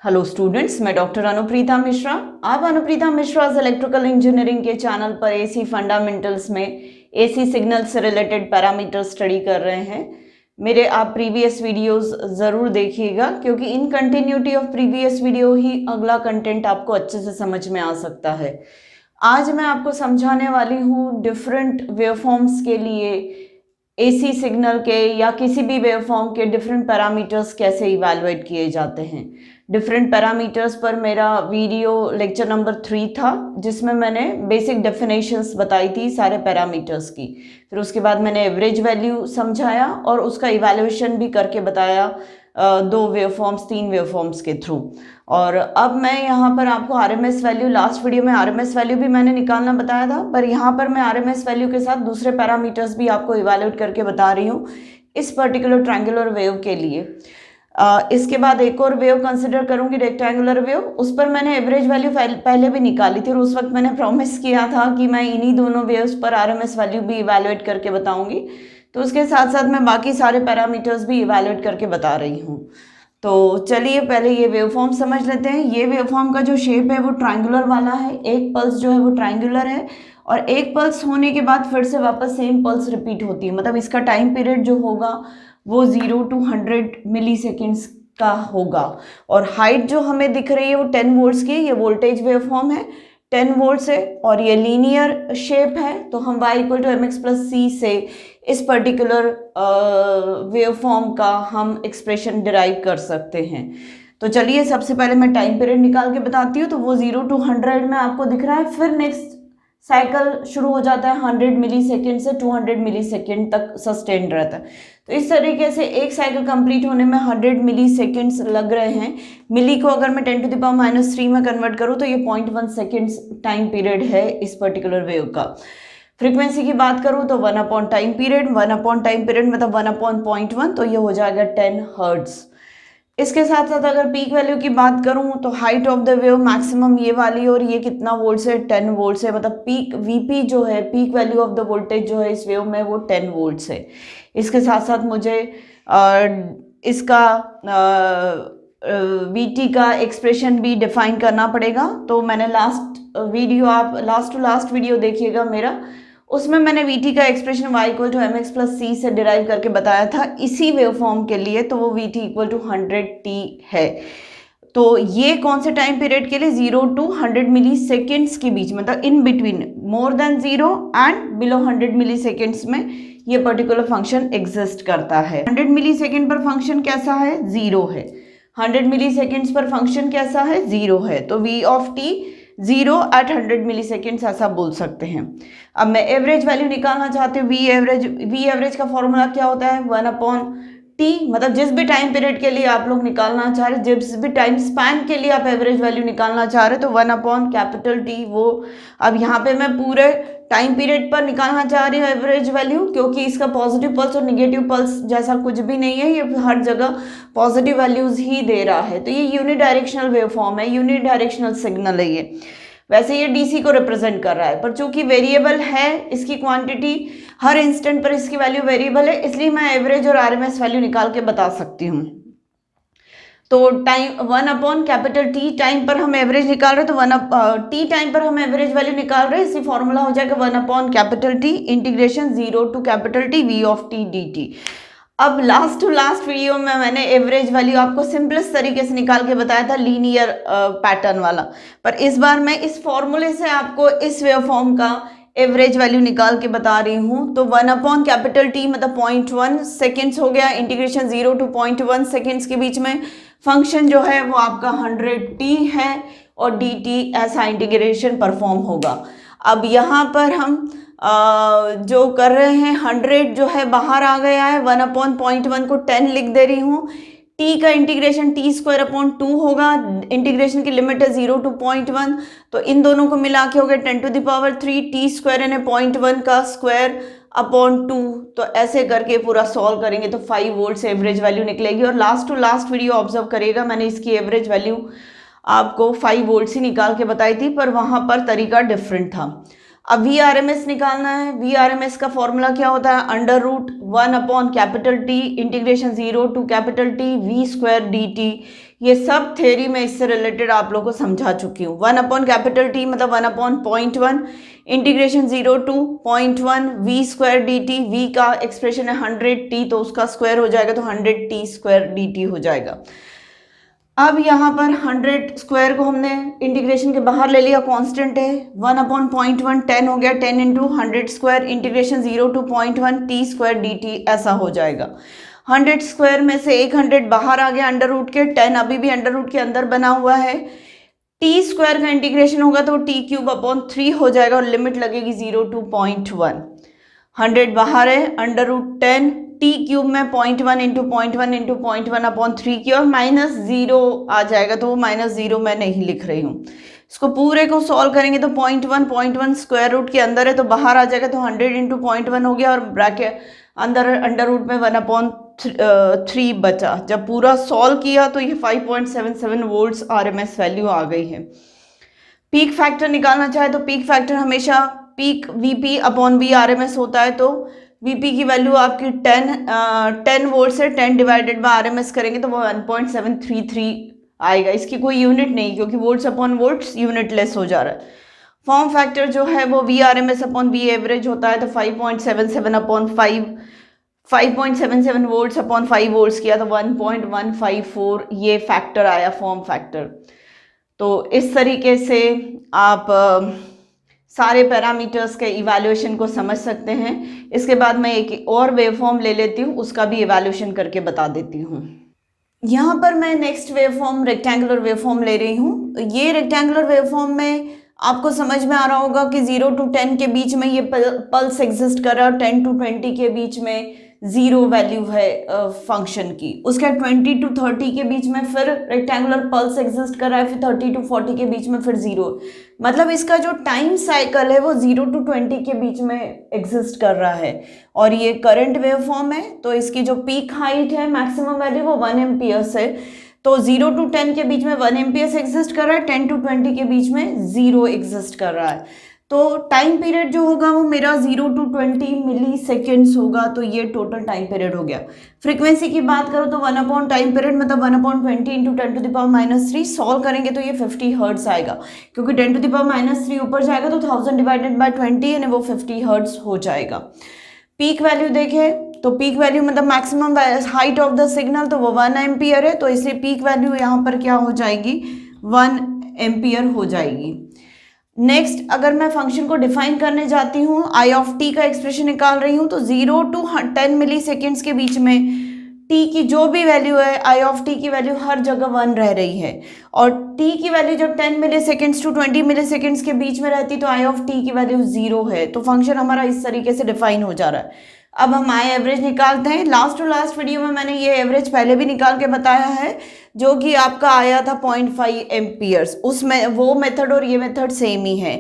Hello students, मैं doctor Anupreeta Mishra. आप Anupreeta Mishra electrical engineering के चैनल पर एसी फंडामेंटल्स में एसी सिग्नल से रिलेटेड पैरामीटर स्टडी कर रहे हैं। मेरे आप प्रीवियस वीडियोस ज़रूर देखिएगा, क्योंकि इन कंटिन्यूटी ऑफ प्रीवियस वीडियो ही अगला कंटेंट आपको अच्छे से समझ में आ सकता है। आज मैं आपको समझाने वाली हूँ डिफरेंट वेवफॉर्म्स के लिए एसी सिग्नल के या किसी भी वेवफॉर्म के डिफरेंट पैरामीटर्स कैसे इवैल्यूएट किए जाते हैं। डिफरेंट पैरामीटर्स पर मेरा वीडियो लेक्चर नंबर 3 था, जिसमें मैंने बेसिक डेफिनेशंस बताई थी सारे पैरामीटर्स की। फिर उसके बाद मैंने एवरेज वैल्यू समझाया और उसका इवैल्यूएशन भी करके बताया 3 वेवफॉर्म्स के थ्रू। और अब मैं यहाँ पर आपको आरएमएस वैल्यू, लास्ट वीडियो में आरएमएस वैल्यू भी मैंने निकालना बताया था, पर यहाँ पर मैं आरएमएस वैल्यू के साथ दूसरे पैरामीटर्स भी आपको इवैल्यूएट करके बता रही हूँ इस पर्टिकुलर ट्रायंगुलर वेव के लिए। इसके बाद एक और वेव कंसिडर करूंगी, रेक्टेंगुलर वेव। उस पर मैंने एवरेज वैल्यू पहले भी निकाली थी और उस वक्त मैंने प्रॉमिस किया था कि मैं इन्हीं दोनों वेव्स पर आरएमएस वैल्यू भी इवैल्यूएट करके बताऊंगी। तो उसके साथ साथ मैं बाकी सारे पैरामीटर्स भी इवैल्यूएट करके बता रही हूँ। तो चलिए पहले ये वेवफॉर्म समझ लेते हैं। ये वेवफॉर्म का जो शेप है वो ट्रायंगुलर वाला है। एक पल्स जो है वो ट्रायंगुलर है और एक पल्स होने के बाद फिर से वापस सेम पल्स रिपीट होती है। मतलब इसका टाइम पीरियड जो होगा वो 0 to 100 मिली सेकेंड्स का होगा। और हाइट जो हमें दिख रही है वो 10 वोल्ट्स की, ये वोल्टेज वेवफॉर्म है, 10 वोल्ट्स है और ये लीनियर शेप है। तो हम y = mx+c से इस पर्टिकुलर वेवफॉर्म का हम एक्सप्रेशन डिराइव कर सकते हैं। तो चलिए सबसे पहले मैं टाइम पीरियड निकाल के बताती हूँ। तो वो 0 to 100 में आपको दिख रहा है। फिर नेक्स्ट साइकिल शुरू हो जाता है 100 मिली सेकेंड से 200 मिली सेकेंड तक सस्टेन्ड रहता है। तो इस तरीके से एक साइकिल कंप्लीट होने में 100 मिली सेकेंड्स लग रहे हैं। मिली को अगर मैं 10⁻³ में कन्वर्ट करूँ तो ये 0.1 सेकेंड्स टाइम पीरियड है इस पर्टिकुलर वेव का। फ्रीक्वेंसी की बात करूँ तो 1/टाइम पीरियड, 1/टाइम पीरियड मतलब 1/0.1, तो ये हो जाएगा 10 हर्ट्ज। इसके साथ साथ अगर पीक वैल्यू की बात करूं तो height of the wave maximum ये वाली, और ये कितना वोल्ट है, 10 वोल्ट है। मतलब पीक वीपी जो है, peak value of the voltage जो है इस वेव में वो 10 वोल्ट है। इसके साथ साथ मुझे इसका वीटी का एक्सप्रेशन भी डिफाइन करना पड़ेगा। तो मैंने लास्ट वीडियो, आप लास्ट टू लास्ट वीडियो देखिएगा मेरा, उसमें मैंने वीटी का एक्सप्रेशन y = mx+c से डिराइव करके बताया था इसी वेवफॉर्म के लिए। तो वो vt = 100t है। तो ये कौन से टाइम पीरियड के लिए, 0 to 100 मिली सेकेंड्स के बीच, मतलब in between more than 0 and below 100 milliseconds में ये पर्टिकुलर फंक्शन एग्जिस्ट करता है। 100 मिली सेकेंड पर फंक्शन कैसा है, 0 है। 100 मिली सेकेंड्स पर फंक्शन कैसा है, 0 है। तो v of t 0 at 100 milli seconds ऐसा बोल सकते हैं। अब मैं एवरेज वैल्यू निकालना चाहती हूँ। वी एवरेज का फॉर्मूला क्या होता है, 1/t। मतलब जिस भी टाइम पीरियड के लिए आप लोग निकालना चाह रहे, जिस भी टाइम स्पैन के लिए आप एवरेज वैल्यू निकालना चाह रहे, तो 1/T वो। अब यहाँ पे मैं पूरे टाइम पीरियड पर निकालना चाह रही हूँ एवरेज वैल्यू, क्योंकि इसका पॉजिटिव पल्स और निगेटिव पल्स जैसा कुछ भी नहीं है, ये हर जगह पॉजिटिव वैल्यूज ही दे रहा है। तो ये यूनिडायरेक्शनल वेवफॉर्म है, यूनिडायरेक्शनल सिग्नल है ये। वैसे ये डीसी को रिप्रेजेंट कर रहा है, पर चूंकि वेरिएबल है, इसकी क्वांटिटी हर इंस्टेंट पर इसकी वैल्यू वेरिएबल है, इसलिए मैं एवरेज और आरएमएस वैल्यू निकाल के बता सकती हूँ। तो टाइम 1/T टाइम पर हम एवरेज निकाल रहे हैं, तो T टाइम पर हम एवरेज वैल्यू निकाल रहे हैं। इसी फॉर्मूला हो जाएगा 1/T integration 0 to T v of t dt। अब लास्ट टू लास्ट वीडियो में मैंने एवरेज वैल्यू आपको सिंपलेस्ट तरीके से निकाल के बताया था, लीनियर पैटर्न वाला। पर इस बार मैं इस फॉर्मूले से आपको इस वेवफॉर्म का एवरेज वैल्यू निकाल के बता रही हूँ। तो 1/T मतलब 0.1 सेकेंड्स हो गया, इंटीग्रेशन 0 to 0.1 सेकेंड्स के बीच में फंक्शन जो है वो आपका 100t है और dt ऐसा इंटीग्रेशन परफॉर्म होगा। अब यहाँ पर हम जो कर रहे हैं, 100 जो है बाहर आ गया है, 1/0.1 को 10 लिख दे रही हूँ। t का इंटीग्रेशन t² होगा, इंटीग्रेशन की लिमिट है 0 to 0.1, तो इन दोनों को मिला के हो गया 10⁻³ t² यानी 0.1 का स्क्वायर अपॉन 2। तो ऐसे करके पूरा सॉल्व करेंगे तो 5 वोल्ट से एवरेज वैल्यू निकलेगी। और last to last video observe करिएगा, मैंने इसकी एवरेज वैल्यू आपको 5 वोल्ट से निकाल के बताई थी, पर वहाँ पर तरीका डिफरेंट था। अब वी आर एम एस निकालना है। वी आर एम एस का फॉर्मूला क्या होता है, under root 1 upon capital T integration 0 to capital T V square D T. ये सब थ्योरी में इससे रिलेटेड आप लोगों को समझा चुकी हूँ। 1 अपॉन कैपिटल टी मतलब 1 upon 0.1 integration 0 to 0.1 V square D T. V का एक्सप्रेशन है 100 टी, तो उसका स्क्वायर हो जाएगा तो 100 टी स्क्वायर डी टी हो जाएगा। अब यहाँ पर 100 स्क्वायर को हमने इंटीग्रेशन के बाहर ले लिया, कांस्टेंट है। 1 अपॉन 0.1 10 हो गया, 10 into 100 square integration 0 to 0.1 T square D T, ऐसा हो जाएगा। 100 स्क्वायर में से एक 100 बाहर आ गया अंडर रूट के, 10 अभी भी अंडर रूट के अंदर बना हुआ है। टी स्क्वायर का इंटीग्रेशन होगा तो टी क्यूब अपॉन 3 हो जाएगा और लिमिट लगेगी 0 टू 0.1। 100 बाहर है, अंडर रूट 10 टी क्यूब में 0.1 इंटू 0.1 इंटू 0.1 अपॉन 3 की और माइनस 0 आ जाएगा, तो वो माइनस 0 मैं नहीं लिख रही हूँ। इसको पूरे को सॉल्व करेंगे तो 0.1 स्क्वायर रूट के अंदर है तो बाहर आ जाएगा, तो 100 इंटू 0.1 हो गया और ब्रैकेट अंदर अंडर रूट में 1 अपॉन 3 बचा। जब पूरा सॉल्व किया तो ये 5.77 वोल्ट्स RMS वैल्यू आ गई है। पीक फैक्टर निकालना चाहे तो पीक फैक्टर हमेशा पीक VP अपॉन VRMS होता है, तो VP की वैल्यू आपकी 10 वोल्ट से 10 डिवाइडेड बाय RMS करेंगे तो वो 1.733 आएगा। इसकी कोई यूनिट नहीं, क्योंकि volts upon volts unit less हो जा रहा है। फॉर्म फैक्टर जो है वो VRMS अपॉन V एवरेज होता है, तो 5.77 अपॉन 5.77 वोल्ट्स अपॉन 5 वोल्ट्स किया तो 1.154 ये फैक्टर आया, फॉर्म फैक्टर। तो इस तरीके से आप सारे पैरामीटर्स के इवैल्यूएशन को समझ सकते हैं। इसके बाद मैं एक और वेवफॉर्म ले लेती हूँ, उसका भी इवैल्यूएशन करके बता देती हूँ। यहाँ पर मैं नेक्स्ट वेवफॉर्म रेक्टेंगुलर वेवफॉर्म ले रही हूँ। ये रेक्टेंगुलर वेवफॉर्म में आपको समझ में आ रहा होगा कि 0 टू 10 के बीच में ये पल्स एग्जिस्ट कर रहा है, 10 टू 20 के बीच में 0 वैल्यू है फंक्शन की। उसके 20 टू 30 के बीच में फिर रेक्टेंगुलर पल्स एग्जिस्ट कर रहा है, फिर 30 टू 40 के बीच में फिर 0। मतलब इसका जो टाइम साइकिल है वो 0 टू 20 के बीच में एग्जिस्ट कर रहा है। और ये करंट वेवफॉर्म है, तो इसकी जो पीक हाइट है मैक्सिमम वैल्यू वो 1 एम्पियर्स है। तो 0 टू 10 के बीच में 1 एम्पियर्स एग्जिस्ट कर रहा है, 10 टू 20 के बीच में 0 एग्जिस्ट कर रहा है। तो टाइम पीरियड जो होगा वो मेरा 0 टू 20 मिली सेकेंड्स होगा, तो ये टोटल टाइम पीरियड हो गया। फ्रीक्वेंसी की बात करो तो 1 अपॉन टाइम पीरियड मतलब 1 upon 20 into 10 to the power -3 solve करेंगे तो ये 50 हर्ट्स आएगा, क्योंकि 10 टू द पावर -3 ऊपर जाएगा तो 1000 डिवाइडेड बाय 20 यानी वो 50 हर्ट्स हो जाएगा। पीक वैल्यू देखें तो पीक वैल्यू मतलब maximum height of the signal, तो वो 1 एम्पियर है, तो इसलिए पीक वैल्यू यहाँ पर क्या हो जाएगी, 1 एम्पियर हो जाएगी। नेक्स्ट अगर मैं फंक्शन को डिफाइन करने जाती हूँ, आई ऑफ टी का एक्सप्रेशन निकाल रही हूँ, तो 0 टू 10 मिली सेकेंड्स के बीच में टी की जो भी वैल्यू है, आई ऑफ टी की वैल्यू हर जगह 1 रह रही है। और टी की वैल्यू जब 10 मिली सेकेंड्स टू 20 मिली सेकेंड्स के बीच में रहती तो आई ऑफ टी की वैल्यू 0 है। तो फंक्शन हमारा इस तरीके से डिफाइन हो जा रहा है। अब हम आई एवरेज निकालते हैं। लास्ट टू लास्ट वीडियो में मैंने ये एवरेज पहले भी निकाल के बताया है, जो कि आपका आया था 0.5 एम्पियर्स। उसमें वो मेथड और ये मेथड सेम ही है।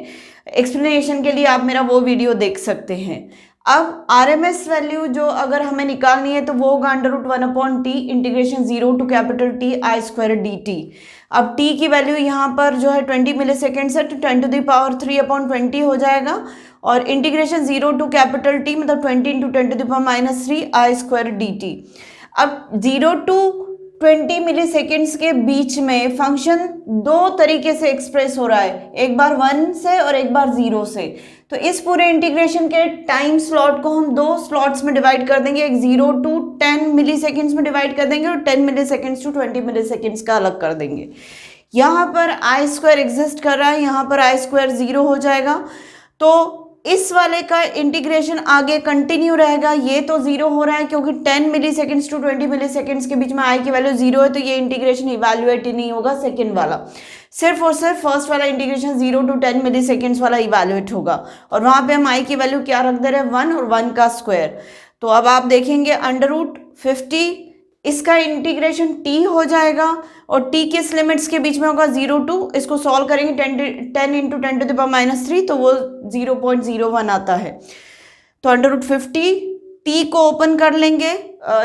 एक्सप्लेनेशन के लिए आप मेरा वो वीडियो देख सकते हैं। अब RMS वैल्यू जो अगर हमें निकालनी है तो वो होगा √1 upon T integration 0 to capital T I square D T. अब t की वैल्यू यहाँ पर जो है 20 मिली सेकेंड्स है, तो 10 टू द पावर 3 अपॉन 20 हो जाएगा। और इंटीग्रेशन 0 टू कैपिटल टी मतलब 20 into 10 to the power -3 I square D T. अब 0 टू 20 मिली सेकेंड्स के बीच में फंक्शन दो तरीके से एक्सप्रेस हो रहा है, एक बार 1 से और एक बार 0 से। तो इस पूरे इंटीग्रेशन के टाइम स्लॉट को हम दो स्लॉट्स में डिवाइड कर देंगे, एक 0 टू 10 मिली सेकेंड्स में डिवाइड कर देंगे और 10 मिली सेकेंड्स टू 20 मिली सेकेंड्स का अलग कर देंगे। यहाँ पर आई स्क्वायर एग्जिस्ट कर रहा है, यहाँ पर आई स्क्वायर 0 हो जाएगा। तो इस वाले का इंटीग्रेशन आगे कंटिन्यू रहेगा। ये तो 0 हो रहा है क्योंकि 10 मिली सेकेंड्स टू 20 मिली सेकेंड्स के बीच में आई की वैल्यू 0 है, तो ये इंटीग्रेशन इवैल्यूएट ही नहीं होगा। सेकेंड वाला सिर्फ और सिर्फ फर्स्ट वाला इंटीग्रेशन 0 टू 10 मिली सेकेंड्स वाला इवैल्यूएट होगा। और वहाँ पे हम आई की वैल्यू क्या रख दे रहे हैं, 1 और 1 का स्क्वायर। तो अब आप देखेंगे √50 इसका इंटीग्रेशन t हो जाएगा और t किस लिमिट्स के बीच में होगा, 0 टू, इसको सॉल्व करेंगे 10 इंटू 10 टू द पावर -3 तो वो 0.01 आता है। तो √50 टी को ओपन कर लेंगे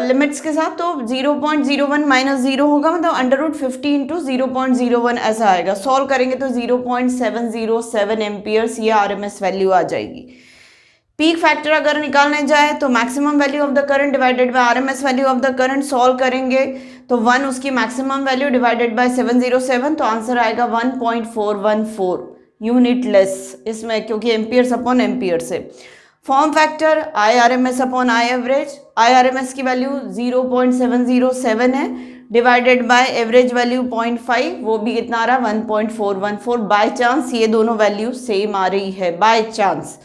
लिमिट्स के साथ, तो 0.01 माइनस 0 होगा, मतलब √50 इंटू 0.01 ऐसा आएगा। सॉल्व करेंगे तो 0.707 एम्पियर्स ये RMS वैल्यू आ जाएगी। पीक फैक्टर अगर निकालने जाए तो maximum value of the current divided by RMS value of the current, solve करेंगे तो 1 उसकी मैक्सिमम वैल्यू डिवाइडेड बाय 707, तो आंसर आएगा 1.414 यूनिट लेस इसमें, क्योंकि एम्पियर्स अपॉन एम्पियर से। Form factor IRMS upon IAVRAGE, IRMS की वैल्यू 0.707 है डिवाइडेड बाय एवरेज वैल्यू 0.5, वो भी कितना आ रहा है 1.414। बाय चांस ये दोनों वैल्यू सेम आ रही है, बाय चांस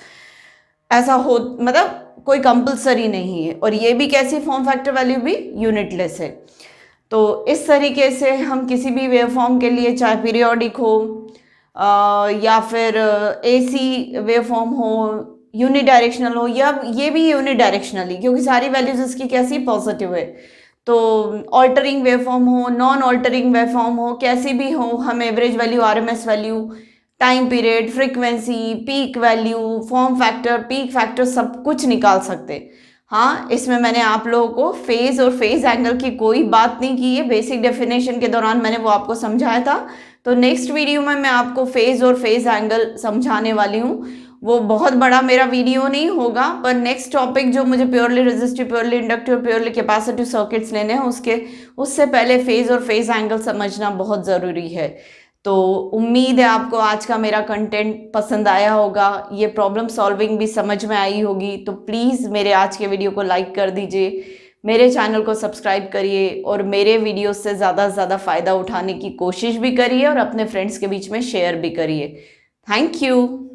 ऐसा हो, मतलब कोई कंपलसरी नहीं है। और ये भी कैसी फॉर्म फैक्टर वैल्यू भी यूनिटलेस है। तो इस तरीके से हम किसी भी वेवफॉर्म के लिए, चाहे पीरियोडिक हो या फिर AC वेवफॉर्म हो, यूनिडायरेक्शनल हो, या ये भी यूनिडायरेक्शनली, क्योंकि सारी वैल्यूज इसकी कैसी पॉजिटिव है, तो ऑल्टरिंग वेवफॉर्म हो, नॉन ऑल्टरिंग वेवफॉर्म हो, कैसी भी हो, हम average value, RMS value, time period, frequency, peak value, form factor, peak factor सब कुछ निकाल सकते। हाँ, इसमें मैंने आप लोगों को फेज और फेज एंगल की कोई बात नहीं की है, बेसिक डेफिनेशन के दौरान मैंने वो आपको समझाया था। तो नेक्स्ट वीडियो में मैं आपको फेज और फेज एंगल समझाने वाली हूँ। वो बहुत बड़ा मेरा वीडियो नहीं होगा, पर नेक्स्ट टॉपिक जो मुझे purely resistive, purely inductive, purely capacitive circuits लेने हैं, उससे पहले फेज और फेज एंगल समझना बहुत ज़रूरी है। तो उम्मीद है आपको आज का मेरा कंटेंट पसंद आया होगा, ये प्रॉब्लम सॉल्विंग भी समझ में आई होगी। तो प्लीज़ मेरे आज के वीडियो को लाइक कर दीजिए, मेरे चैनल को सब्सक्राइब करिए और मेरे वीडियो से ज़्यादा से ज़्यादा फ़ायदा उठाने की कोशिश भी करिए और अपने फ्रेंड्स के बीच में शेयर भी करिए। Thank you.